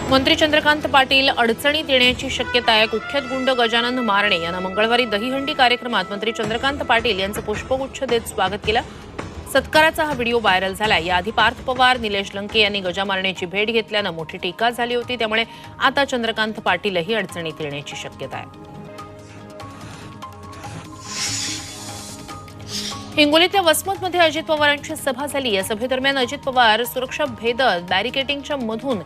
मंत्री चंद्रकांत पाटील अडचणीत येण्याची शक्यता आहे. कुख्यात गुंड गजानन मारणे यांना मंगळवारी दहीहंडी कार्यक्रमात मंत्री चंद्रकांत पाटील यांचं पुष्पगुच्छ देत स्वागत केलं. सत्काराचा हा व्हिडिओ व्हायरल झाला. याआधी पार्थ पवार, निलेश लंके यांनी गजा मारण्याची भेट घेतल्यानं मोठी टीका झाली होती. त्यामुळे आता चंद्रकांत पाटीलही अडचणीत येण्याची शक्यता आहे. हिंगोलीतल्या वसमतमध्ये अजित पवारांची सभा झाली. या सभेदरम्यान अजित पवार सुरक्षा भेदत बॅरिकेटिंगच्या मधून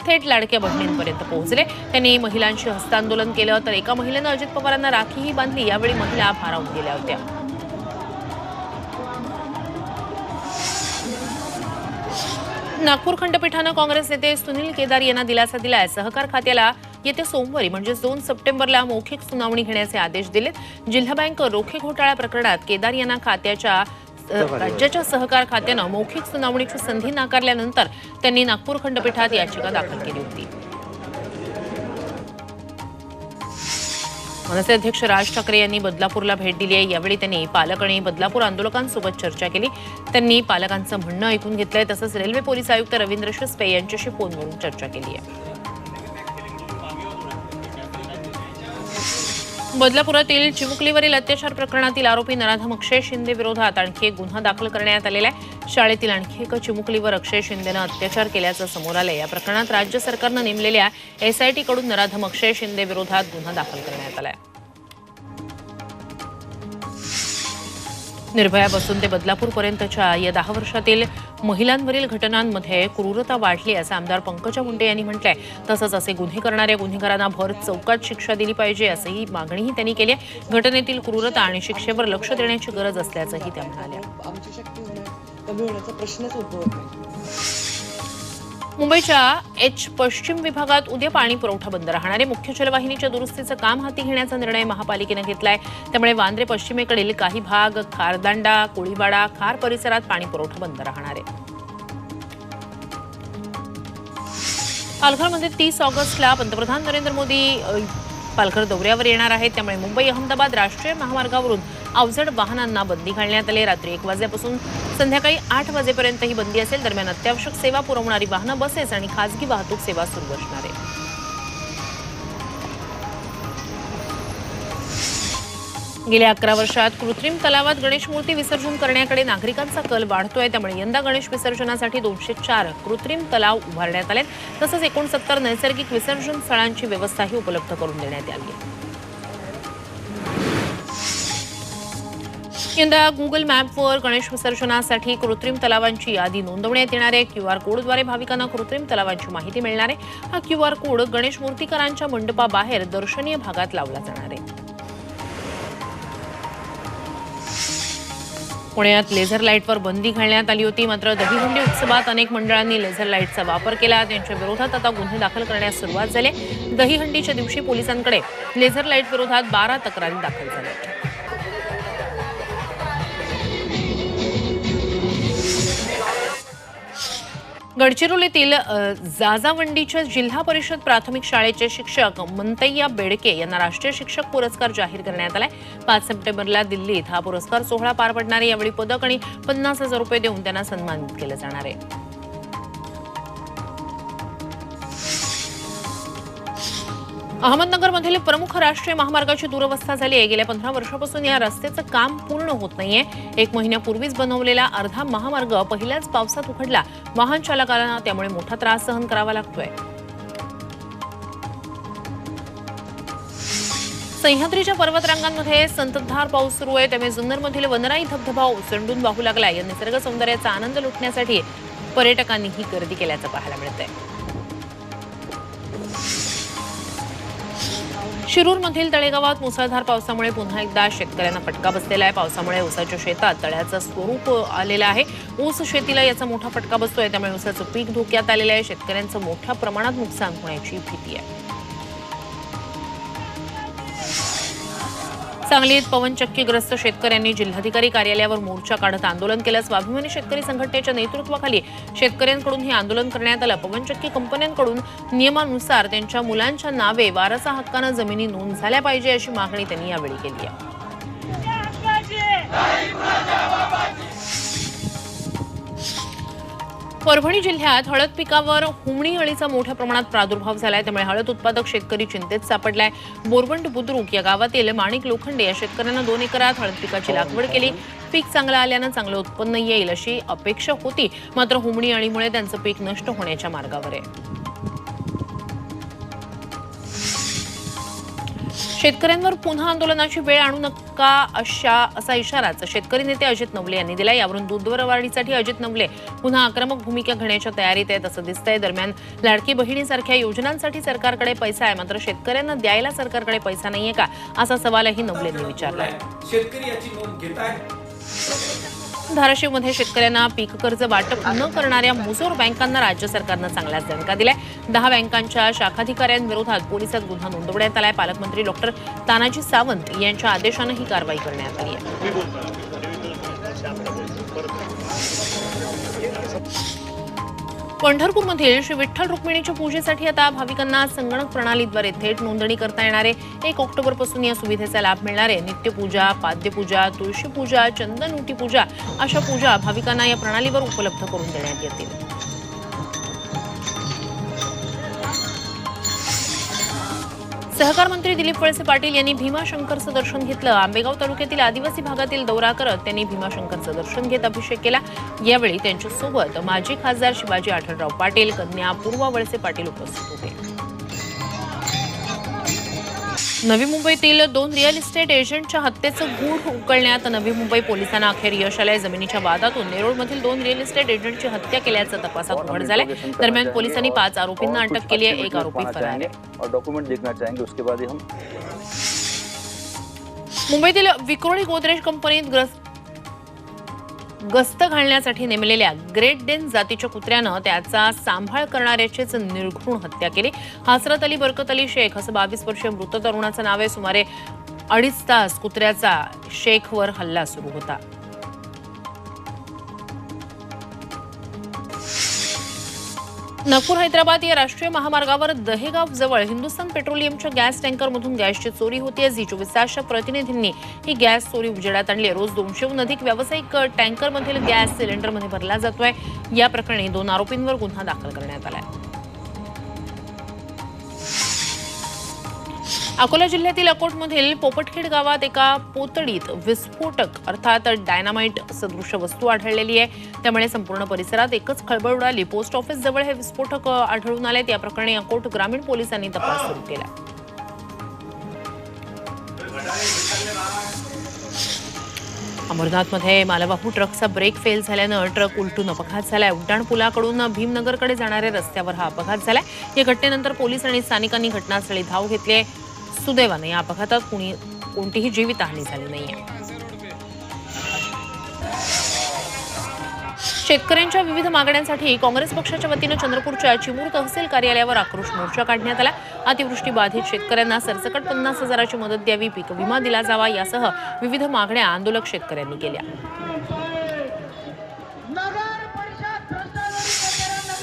थेट लाडक्या बहिणींपर्यंत पोहोचले. त्यांनी महिलांशी हस्तांदोलन केलं, तर एका महिलेनं अजित पवारांना राखीही बांधली. यावेळी महिला भारावून गेल्या होत्या. नागपूर खंडपीठानं काँग्रेस नेते सुनील केदार यांना दिलासा दिलाय. सहकार खात्याला येत्या सोमवारी म्हणजे 2 सप्टेंबरला मौखिक सुनावणी घेण्याचे आदेश दिलेत. जिल्हा बँक रोखे घोटाळा प्रकरणात केदार यांना राज्याच्या सहकार खात्यानं मौखिक सुनावणीची संधी नाकारल्यानंतर त्यांनी नागपूर खंडपीठात याचिका दाखल केली होती. मनसे अध्यक्ष राज ठाकरे यांनी बदलापूरला भेट दिली आहे. यावेळी त्यांनी पालक आणि बदलापूर आंदोलकांसोबत चर्चा केली. त्यांनी पालकांचं म्हणणं ऐकून घेतलंय. तसंच रेल्वे पोलीस आयुक्त रवींद्र शिसपे यांच्याशी फोनवरून चर्चा केली आहे. बदलापुरातील चिमुकलीवरील अत्याचार प्रकरणातील आरोपी नराधम अक्षय शिंदे विरोधात आणखी एक गुन्हा दाखल करण्यात आलेला आहे. शाळेतील आणखी एका चिमुकलीवर अक्षय शिंदेनं अत्याचार केल्याचं समोर आलंय. या प्रकरणात राज्य सरकारनं नेमलेल्या SIT कडून नराधम अक्षय शिंदे विरोधात गुन्हा दाखल करण्यात आलाय. निर्भयापासून ते बदलापूरपर्यंतच्या या 10 वर्षातील महिलांवरील घटनांमध्ये क्रूरता वाढली असं आमदार पंकजा मुंडे यांनी म्हटलंय. तसंच असे गुन्हे करणाऱ्या गुन्हेगारांना भर चौकात शिक्षा दिली पाहिजे असंही मागणीही त्यांनी केली आहे. घटनेतील क्रूरता आणि शिक्षेवर लक्ष देण्याची गरज असल्याचंही त्या म्हणाल्या. मुंबईच्या पश्चिम विभागात उद्या पाणी पुरवठा बंद राहणार आहे. मुख्य जलवाहिनीच्या दुरुस्तीचं काम हाती घेण्याचा निर्णय महापालिकेनं घेतलाय. त्यामुळे वांद्रे पश्चिमेकडील काही भाग, खारदांडा, कोळीवाडा, खार परिसरात पाणी पुरवठा बंद राहणार आहे. पालघरमध्ये 30 ऑगस्टला पंतप्रधान नरेंद्र मोदी पालघर दौऱ्यावर येणार आहेत. त्यामुळे मुंबई अहमदाबाद राष्ट्रीय महामार्गावरून अवजड वाहनांना बंदी घालण्यात आली. रात्री 1 वाजल्यापासून संध्याकाळी 8 वाजेपर्यंत ही बंदी असेल. दरम्यान अत्यावश्यक सेवा पुरवणारी वाहनं, बसेस आणि खासगी वाहतूक सेवा सुरू असणार आहे. गेल्या 11 वर्षात कृत्रिम तलावात गणेश मूर्ती विसर्जन करण्याकडे नागरिकांचा कल वाढतोय. त्यामुळे यंदा गणेश विसर्जनासाठी 204 कृत्रिम तलाव उभारण्यात आले. तसंच 69 नैसर्गिक विसर्जन स्थळांची व्यवस्थाही उपलब्ध करून देण्यात आली आहे. यंदा गुगल मॅपवर गणेश विसर्जनासाठी कृत्रिम तलावांची यादी नोंदवण्यात येणार आहे. QR कोडद्वारे भाविकांना कृत्रिम तलावांची माहिती मिळणार आहे. हा QR कोड गणेश मूर्तीकारांच्या मंडपाबाहेर दर्शनीय भागात लावला जाणार आहे. पुण्यात लेझर लाईटवर बंदी घालण्यात आली होती. मात्र दहीहंडी उत्सवात अनेक मंडळांनी लेझर लाईटचा वापर केला. त्यांच्या विरोधात आता गुन्हे दाखल करण्यास सुरुवात झाली. दहीहंडीच्या दिवशी पोलिसांकडे लेझर लाईट विरोधात 12 तक्रारी दाखल झाल्या. गडचिरोलीतील जाजावंडीच्या जिल्हा परिषद प्राथमिक शाळेचे शिक्षक मंतय्या बेडके यांना राष्ट्रीय शिक्षक पुरस्कार जाहीर करण्यात आलाय. 5 सप्टेंबरला दिल्लीत हा पुरस्कार सोहळा पार पडणार आहे. यावेळी पदक आणि 50,000 रुपये देऊन त्यांना सन्मानित केलं जाणार आहे. अहमदनगरमधील प्रमुख राष्ट्रीय महामार्गाची दुरवस्था झाली आहे. गेल्या 15 वर्षापासून या रस्त्याचं काम पूर्ण होत नाहीये. 1 महिन्यापूर्वीच बनवलेला अर्धा महामार्ग पहिल्याच पावसात उखडला. वाहन चालकांना त्यामुळे मोठा त्रास सहन करावा लागतोय. सह्याद्रीच्या पर्वतरांगांमध्ये संततधार पाऊस सुरू आहे. त्यामुळे जुन्नरमधील वनराई धबधबा ओसंडून वाहू लागला. या निसर्ग सौंदर्याचा आनंद लुटण्यासाठी पर्यटकांनीही गर्दी केल्याचं पाहायला मिळतंय. शिरूरमधील तळेगावात मुसळधार पावसामुळे पुन्हा एकदा शेतकऱ्यांना फटका बसलेला आहे. पावसामुळे ऊसाच्या शेतात तळ्याचं स्वरूप आलेलं आहे. ऊस शेतीला याचा मोठा फटका बसतोय. त्यामुळे ऊसाचं पीक धोक्यात आलेलं आहे. शेतकऱ्यांचं मोठ्या प्रमाणात नुकसान होण्याची भीती आहे. सांगलीत पवनचक्कीग्रस्त शेतकऱ्यांनी जिल्हाधिकारी कार्यालयावर मोर्चा काढत आंदोलन केलं. स्वाभिमानी शेतकरी संघटनेच्या नेतृत्वाखाली शेतकऱ्यांकडून हे आंदोलन करण्यात आलं. पवनचक्की कंपन्यांकडून नियमानुसार त्यांच्या मुलांच्या नावे वारसा हक्कानं जमिनी नोंद झाल्या पाहिजे अशी मागणी त्यांनी यावेळी केली आहे. परभणी जिल्ह्यात हळद पिकावर हुमणी अळीचा मोठ्या प्रमाणात प्रादुर्भाव झालाय, त्यामुळे हळद उत्पादक शेतकरी चिंतेत सापडलाय. बोरवंड बुद्रुक या गावातील माणिक लोखंडे या शेतकऱ्यांना 2 एकरात हळद पिकाची लागवड केली. पीक चांगलं आल्यानं चांगलं उत्पन्न येईल अशी अपेक्षा होती, मात्र हुमणी अळीमुळे त्यांचं पीक नष्ट होण्याच्या मार्गावर आहे. शेतकऱ्यांवर पुन्हा आंदोलनाची वेळ आणू नका असा इशाराच शेतकरी नेते अजित नवले यांनी दिला. यावरून दूध दरवाढीसाठी अजित नवले पुन्हा आक्रमक भूमिका घेण्याच्या तयारीत आहेत असं दिसतंय. दरम्यान लाडकी बहिणीसारख्या योजनांसाठी सरकारकडे पैसा आहे, मात्र शेतकऱ्यांना द्यायला सरकारकडे पैसा नाहीये का असा सवालही नवलेंनी विचारला. शेतकरी याची नोंद घेत आहे. धाराशिवमध्ये शेतकऱ्यांना पीक कर्ज वाटप न करणाऱ्या मुजोर बँकांना राज्य सरकारनं चांगलाच दणका दिलाय. 10 बँकांच्या शाखाधिकाऱ्यांविरोधात पोलिसात गुन्हा नोंदवण्यात आलाय. पालकमंत्री डॉक्टर तानाजी सावंत यांच्या आदेशानं ही कारवाई करण्यात आली आहे. पंढरपूरमधील श्री विठ्ठल रुक्मिणीच्या पूजेसाठी आता भाविकांना संगणक प्रणालीद्वारे थेट नोंदणी करता येणार आहे. 1 ऑक्टोबरपासून या सुविधेचा लाभ मिळणार आहे. नित्यपूजा, पाद्यपूजा, तुळशीपूजा, चंदनउटी पूजा अशा पूजा भाविकांना या प्रणालीवर उपलब्ध करून देण्यात येतील. सहकार मंत्री दिलीप वळसे पाटील यांनी भीमाशंकरचं दर्शन घेतलं. आंबेगाव तालुक्यातील आदिवासी भागातील दौरा करत त्यांनी भीमाशंकरचं दर्शन घेत अभिषेक केला. यावेळी त्यांच्यासोबत माजी खासदार शिवाजी आढळराव पाटील, कन्या पूर्वा वळसे पाटील उपस्थित होते. नवी मुंबईतील 2 रिअल इस्टेट एजंटच्या हत्येचं गूढ उकलण्यात नवी मुंबई पोलिसांना अखेर यश आलंय. जमिनीच्या वादातून नेरूळमधील 2 रिअल इस्टेट एजंटची हत्या केल्याचं तपासात उघड झालंय. दरम्यान पोलिसांनी 5 आरोपींना अटक केली आहे. 1 आरोपी फरार आहे. मुंबईतील विक्रोळी गोदरेज कंपनीत गस्त घालण्यासाठी नेमलेल्या ग्रेट डेन जातीच्या कुत्र्यानं त्याचा सांभाळ करणाऱ्याचीच निर्घृण हत्या केली. हसरत अली बरकत अली शेख असं 22 वर्षीय मृत तरुणाचं नाव आहे. सुमारे 2.5 तास कुत्र्याचा शेखवर हल्ला सुरू होता. नागपूर हैदराबाद या राष्ट्रीय महामार्गावर दहेगाव जवळ हिंदुस्थान पेट्रोलियमच्या गॅस टँकरमधून गॅसची चोरी होतीये. झी 24 तासच्या प्रतिनिधींनी ही गॅस चोरी उजेडात आणली. रोज 200हून अधिक व्यावसायिक टँकरमधील गॅस सिलेंडरमध्ये भरला जातोय. या प्रकरणी 2 आरोपींवर गुन्हा दाखल करण्यात आलाय. अकोला जिल्ह्यातील अकोटमधील पोपटखेड गावात एका पोतडीत विस्फोटक अर्थात डायनामाइट सदृश वस्तू आढळलेली आहे. त्यामुळे संपूर्ण परिसरात एकच खळबळ उडाली. पोस्ट ऑफिस जवळ हे विस्फोटक आढळून आलेत. या प्रकरणी अकोट ग्रामीण पोलिसांनी तपास सुरू केला. अमरनाथमध्ये मालवाहू ट्रकचा ब्रेक फेल झाल्यानं ट्रक उलटून अपघात झालाय. उड्डाण पुलाकडून भीमनगरकडे जाणाऱ्या रस्त्यावर हा अपघात झालाय. या घटनेनंतर पोलीस आणि स्थानिकांनी घटनास्थळी धाव घेतली आहे. सुदैवाने या अपघातात कोणतीही जीवितहानी झाली नाहीये. शेतकऱ्यांच्या विविध मागण्यांसाठी काँग्रेस पक्षाच्या वतीनं चंद्रपूरच्या चिमूर तहसील कार्यालयावर आक्रोश मोर्चा काढण्यात आला. अतिवृष्टी बाधित शेतकऱ्यांना सरसकट 50,000ची मदत द्यावी, पीक विमा दिला जावा यासह विविध मागण्या आंदोलक शेतकऱ्यांनी केल्या.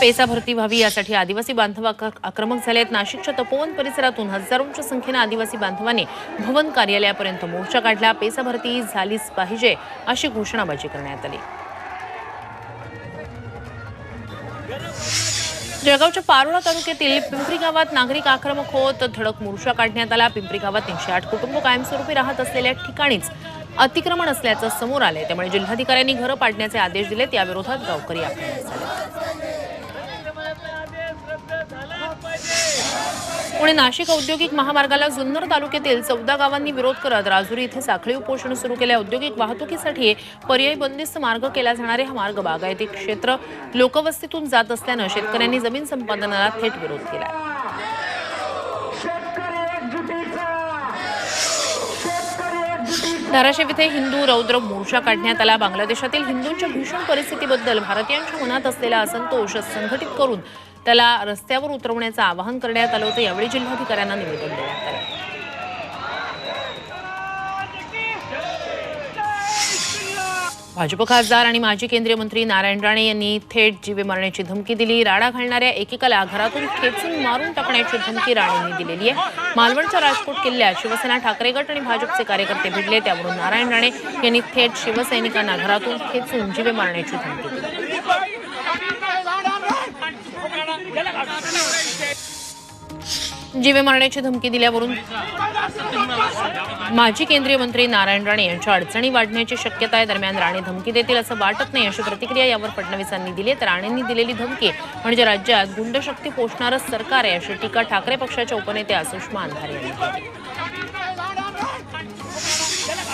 पेसा भरती व्हावी यासाठी आदिवासी बांधव आक्रमक झालेत. नाशिकच्या तपोवन परिसरातून हजारोंच्या संख्येनं आदिवासी बांधवांनी भवन कार्यालयापर्यंत मोर्चा काढला. पेसा भरती झालीच पाहिजे अशी घोषणाबाजी करण्यात आली. जळगावच्या पारोळा तालुक्यातील पिंपरी गावात नागरिक आक्रमक होत धडक मोर्चा काढण्यात आला. पिंपरी गावात 308 कुटुंब कायमस्वरूपी राहत असलेल्या ठिकाणीच अतिक्रमण असल्याचं समोर आलंय. त्यामुळे जिल्हाधिकाऱ्यांनी घरं पाडण्याचे आदेश दिलेत. या विरोधात गावकरी आक्रमक झाले. पुणे नाशिक औद्योगिक महामार्गाला जुन्नर तालुक्यातील 14 गावांनी विरोध करत राजुरी इथे साखळी उपोषण सुरू केले. औद्योगिक वाहतुकीसाठी पर्यायी बंदिस्त मार्ग केला जाणार आहे. हा मार्ग बागायती क्षेत्र लोकवस्तीतून जात असल्यानं शेतकऱ्यांनी जमीन संपादनाला थेट विरोध केला. धाराशिव इथे हिंदू रौद्र मोर्चा काढण्यात आला. बांगलादेशातील हिंदूंच्या भीषण परिस्थितीबद्दल भारतीयांच्या मनात असलेला असंतोष संघटित करून त्याला रस्त्यावर उतरवण्याचं आवाहन करण्यात आलं होतं. यावेळी जिल्हाधिकाऱ्यांना निवेदन देण्यात आलं. भाजप खासदार आणि माजी केंद्रीय मंत्री नारायण राणे यांनी थेट जीवे मारण्याची धमकी दिली. राडा घालणाऱ्या एकेकाला घरातून खेचून मारून टाकण्याची धमकी राणेंनी दिलेली आहे. मालवणच्या राजकोट किल्ल्यात शिवसेना ठाकरे गट आणि भाजपचे कार्यकर्ते भिडले. त्यावरून नारायण राणे यांनी थेट शिवसैनिकांना घरातून खेचून जीवे मारण्याची धमकी दिली. जीवे मारण्याची धमकी दिल्यावरून माजी केंद्रीय मंत्री नारायण राणे यांच्या अडचणी वाढण्याची शक्यता आहे. दरम्यान राणे धमकी देतील असं वाटत नाही अशी प्रतिक्रिया यावर फडणवीसांनी दिली. तर राणेंनी दिलेली धमकी म्हणजे राज्यात गुंडशक्ती पोषणारं सरकार आहे अशी टीका ठाकरे पक्षाच्या उपनेत्या सुषमा अंधारे यांनी केली.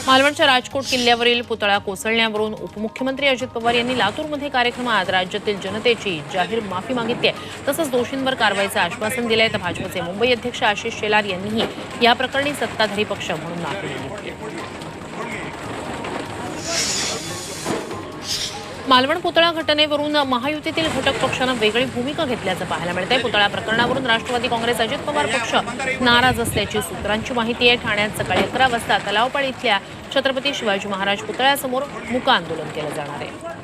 मालवणच्या राजकोट किल्ल्यावरील पुतळा कोसळण्यावरून उपमुख्यमंत्री अजित पवार यांनी लातूरमध्ये कार्यक्रमात राज्यातील जनतेची जाहीर माफी मागितली आहे. तसंच दोषींवर कारवाईचं आश्वासन दिलंय. तर भाजपचे मुंबई अध्यक्ष आशिष शेलार यांनीही या प्रकरणी सत्ताधारी पक्ष म्हणून माफी मागितली. मालवण पुतळा घटनेवरून महायुतीतील घटक पक्षानं वेगळी भूमिका घेतल्याचं पाहायला मिळतंय. पुतळा प्रकरणावरून राष्ट्रवादी काँग्रेस अजित पवार पक्ष नाराज असल्याची सूत्रांची माहिती आहे. ठाण्यात सकाळी 11 वाजता तलावपाळ इथल्या छत्रपती शिवाजी महाराज पुतळ्यासमोर मूक आंदोलन केलं जाणार आहे.